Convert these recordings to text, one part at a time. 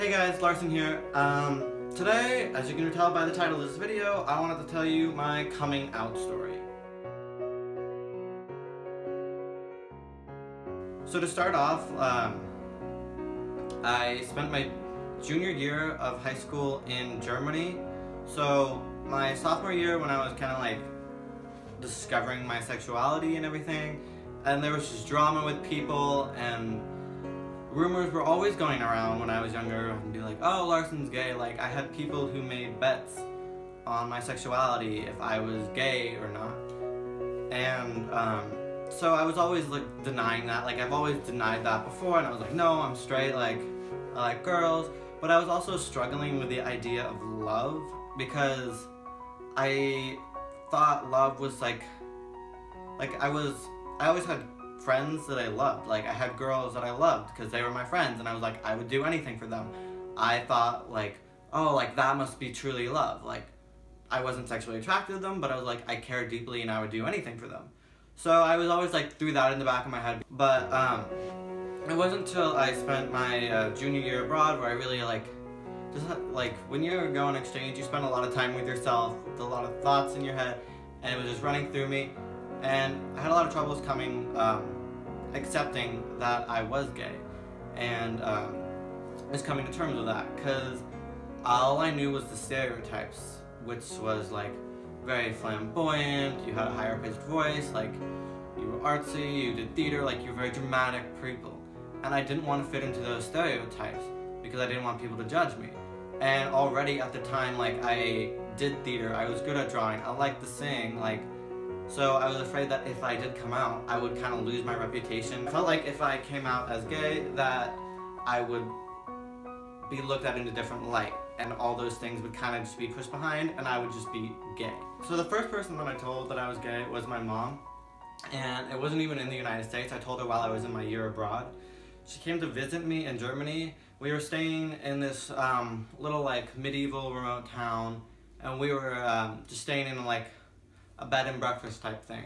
Hey guys, Larson here. Today, as you can tell by the title of this video, I wanted to tell you my coming out story. So to start off, I spent my junior year of high school in Germany. So my sophomore year, when I was kind of like discovering my sexuality and everything, and there was just drama with people, and rumors were always going around when I was younger and be like, oh, Larson's gay. Like, I had people who made bets on my sexuality, if I was gay or not. And so I was always like denying that. Like, I've always denied that before, and I was like, no, I'm straight, like, I like girls. But I was also struggling with the idea of love, because I thought love was like I always had friends that I loved. Like, I had girls that I loved because they were my friends, and I was like, I would do anything for them. I thought like, oh, like that must be truly love. Like, I wasn't sexually attracted to them, but I was like, I cared deeply and I would do anything for them. So I was always like threw that in the back of my head. But it wasn't until I spent my junior year abroad where I really like when you're going on exchange, you spend a lot of time with yourself, with a lot of thoughts in your head, and it was just running through me. And I had a lot of troubles accepting that I was gay, and just coming to terms with that, because all I knew was the stereotypes, which was like very flamboyant, you had a higher pitched voice, like you were artsy, you did theater, like you were very dramatic people. And I didn't want to fit into those stereotypes because I didn't want people to judge me. And already at the time, like, I did theater, I was good at drawing, I liked to sing, like, so I was afraid that if I did come out, I would kind of lose my reputation. I felt like if I came out as gay, that I would be looked at in a different light, and all those things would kind of just be pushed behind, and I would just be gay. So the first person that I told that I was gay was my mom, and it wasn't even in the United States. I told her while I was in my year abroad. She came to visit me in Germany. We were staying in this little like medieval remote town, and we were just staying in like a bed and breakfast type thing.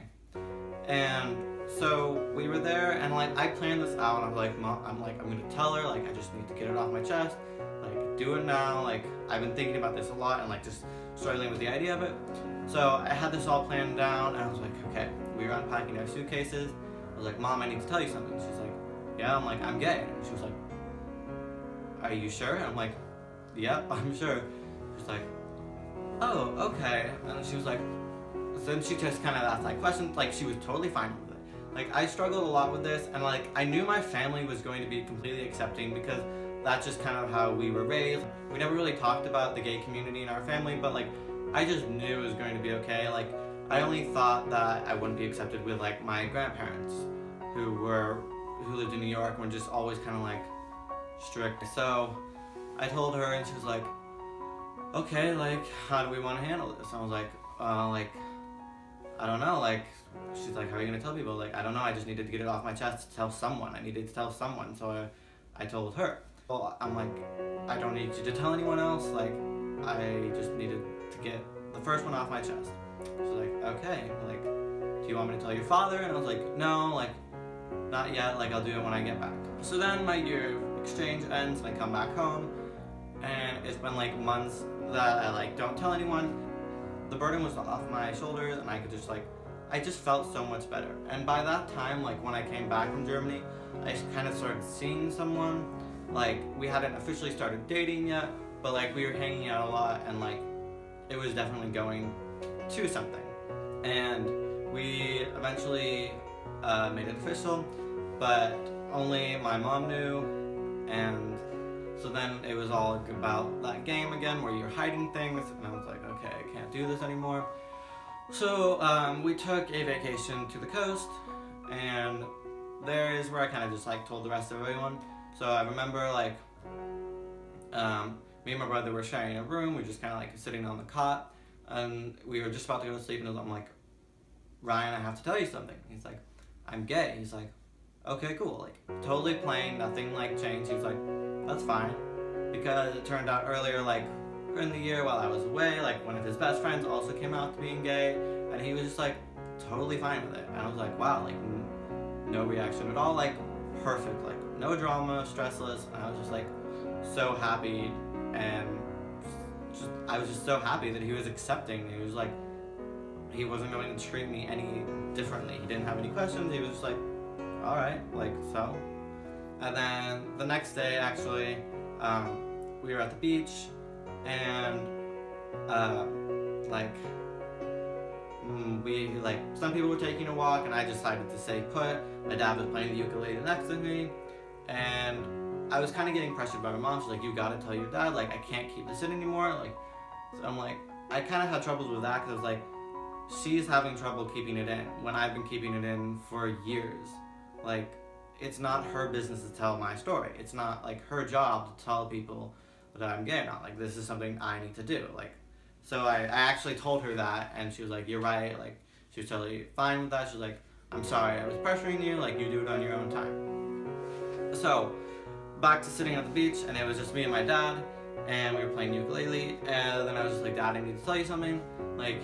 And so we were there, and like I planned this out, and I was like, Mom, I'm gonna tell her, like, I just need to get it off my chest, like, do it now. Like, I've been thinking about this a lot and like just struggling with the idea of it. So I had this all planned down, and I was like, okay. We were unpacking our suitcases. I was like, Mom, I need to tell you something. She's like, yeah. I'm like, I'm gay. And she was like, are you sure? And I'm like, yep, I'm sure. She's like, oh, okay. And she was like, then she just kind of asked like questions, like she was totally fine with it. Like, I struggled a lot with this, and like I knew my family was going to be completely accepting because that's just kind of how we were raised. We never really talked about the gay community in our family, but like I just knew it was going to be okay. Like, I only thought that I wouldn't be accepted with like my grandparents who lived in New York, and were just always kind of like strict. So I told her, and she was like, okay, like, how do we want to handle this? And I was like, I don't know, like, she's like, how are you going to tell people? Like, I don't know, I just needed to get it off my chest to tell someone. I needed to tell someone, so I told her. Well, I'm like, I don't need you to tell anyone else, like, I just needed to get the first one off my chest. She's like, okay, like, do you want me to tell your father? And I was like, no, like, not yet, like, I'll do it when I get back. So then my year of exchange ends, and I come back home, and it's been like months that I like don't tell anyone. The burden was off my shoulders, and I could just like, I just felt so much better. And by that time, like when I came back from Germany, I kind of started seeing someone. Like, we hadn't officially started dating yet, but like we were hanging out a lot, and like it was definitely going to something. And we eventually made it official, but only my mom knew. And so then it was all about that game again where you're hiding things, and I was like, okay, I can't do this anymore. So we took a vacation to the coast, and there is where I kind of just like told the rest of everyone. So I remember like me and my brother were sharing a room. We were just kind of like sitting on the cot, and we were just about to go to sleep, and I'm like, Ryan, I have to tell you something. He's like, I'm gay. He's like, okay, cool. Like, totally plain, nothing like changed. He was like, that's fine. Because it turned out earlier, like in the year while I was away, like one of his best friends also came out to being gay, and he was just like totally fine with it. And I was like, wow, like no reaction at all, like perfect, like no drama, stressless. And I was just like, so happy, and I was just so happy that he was accepting. He was like, he wasn't going to treat me any differently. He didn't have any questions. He was just like, all right, like, so. And then the next day, actually, we were at the beach, and some people were taking a walk, and I decided to stay put. My dad was playing the ukulele next to me, and I was kind of getting pressured by my mom. She's like, you gotta tell your dad, like, I can't keep this in anymore. Like, so I'm like, I kind of had troubles with that, because I was like, she's having trouble keeping it in when I've been keeping it in for years. Like, it's not her business to tell my story. It's not like her job to tell people that I'm gay or not. Like, this is something I need to do. Like, so I actually told her that, and she was like, you're right. Like, she was totally fine with that. She was like, I'm sorry I was pressuring you. Like, you do it on your own time. So back to sitting at the beach, and it was just me and my dad, and we were playing ukulele, and then I was just like, Dad, I need to tell you something. Like,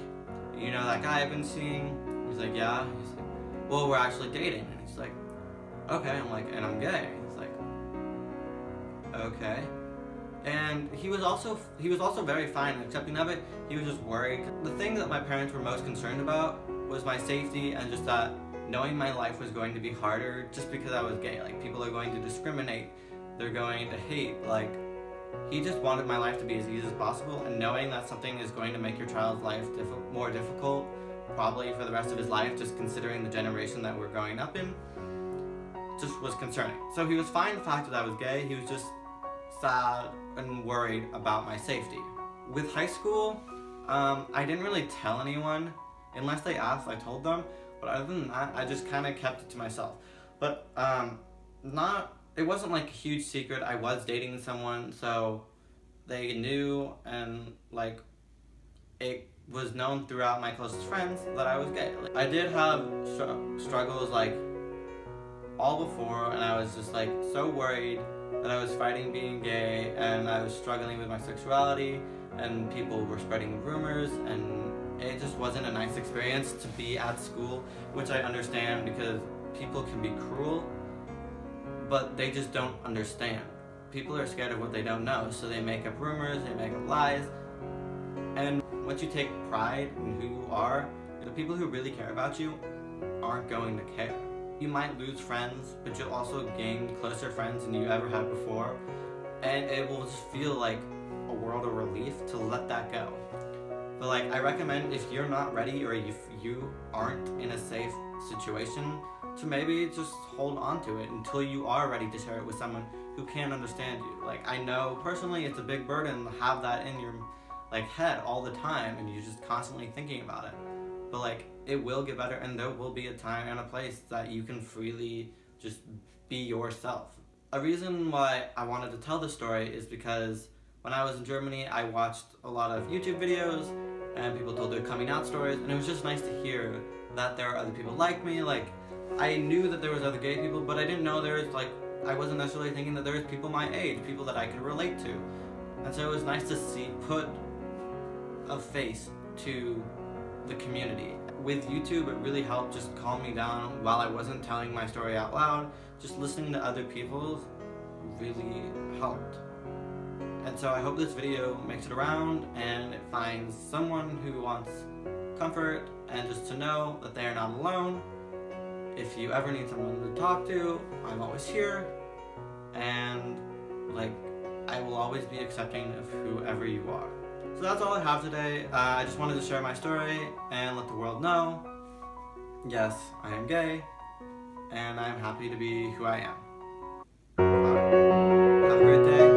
you know that guy I've been seeing? He's like, yeah. He's like, well, we're actually dating. And he's like, okay. I'm like, and I'm gay. He's like, okay. And he was also very fine in accepting of it. He was just worried. The thing that my parents were most concerned about was my safety, and just that knowing my life was going to be harder just because I was gay. Like, people are going to discriminate. They're going to hate. Like, he just wanted my life to be as easy as possible, and knowing that something is going to make your child's life more difficult, probably for the rest of his life, just considering the generation that we're growing up in, just was concerning. So he was fine with the fact that I was gay. He was just sad and worried about my safety. With high school, I didn't really tell anyone. Unless they asked, I told them. But other than that, I just kind of kept it to myself. But it wasn't like a huge secret. I was dating someone, so they knew, and like, it was known throughout my closest friends that I was gay. Like, I did have struggles like all before, and I was just like so worried that I was fighting being gay, and I was struggling with my sexuality, and people were spreading rumors, and it just wasn't a nice experience to be at school, which I understand because people can be cruel, but they just don't understand. People are scared of what they don't know, so they make up rumors, they make up lies, and once you take pride in who you are, the people who really care about you aren't going to care. You might lose friends, but you'll also gain closer friends than you ever had before, and it will just feel like a world of relief to let that go. But like, I recommend, if you're not ready or if you aren't in a safe situation, to maybe just hold on to it until you are ready to share it with someone who can understand you. Like, I know personally it's a big burden to have that in your like head all the time, and you're just constantly thinking about it. But like, it will get better, and there will be a time and a place that you can freely just be yourself. A reason why I wanted to tell this story is because when I was in Germany, I watched a lot of YouTube videos, and people told their coming out stories, and it was just nice to hear that there are other people like me. Like, I knew that there was other gay people, but I didn't know there was I wasn't necessarily thinking that there was people my age, people that I could relate to. And so it was nice to put a face to the community. With YouTube, it really helped just calm me down while I wasn't telling my story out loud. Just listening to other people's really helped. And so I hope this video makes it around and it finds someone who wants comfort and just to know that they are not alone. If you ever need someone to talk to, I'm always here. And like, I will always be accepting of whoever you are. So that's all I have today. I just wanted to share my story and let the world know, yes, I am gay, and I'm happy to be who I am. Have a great day.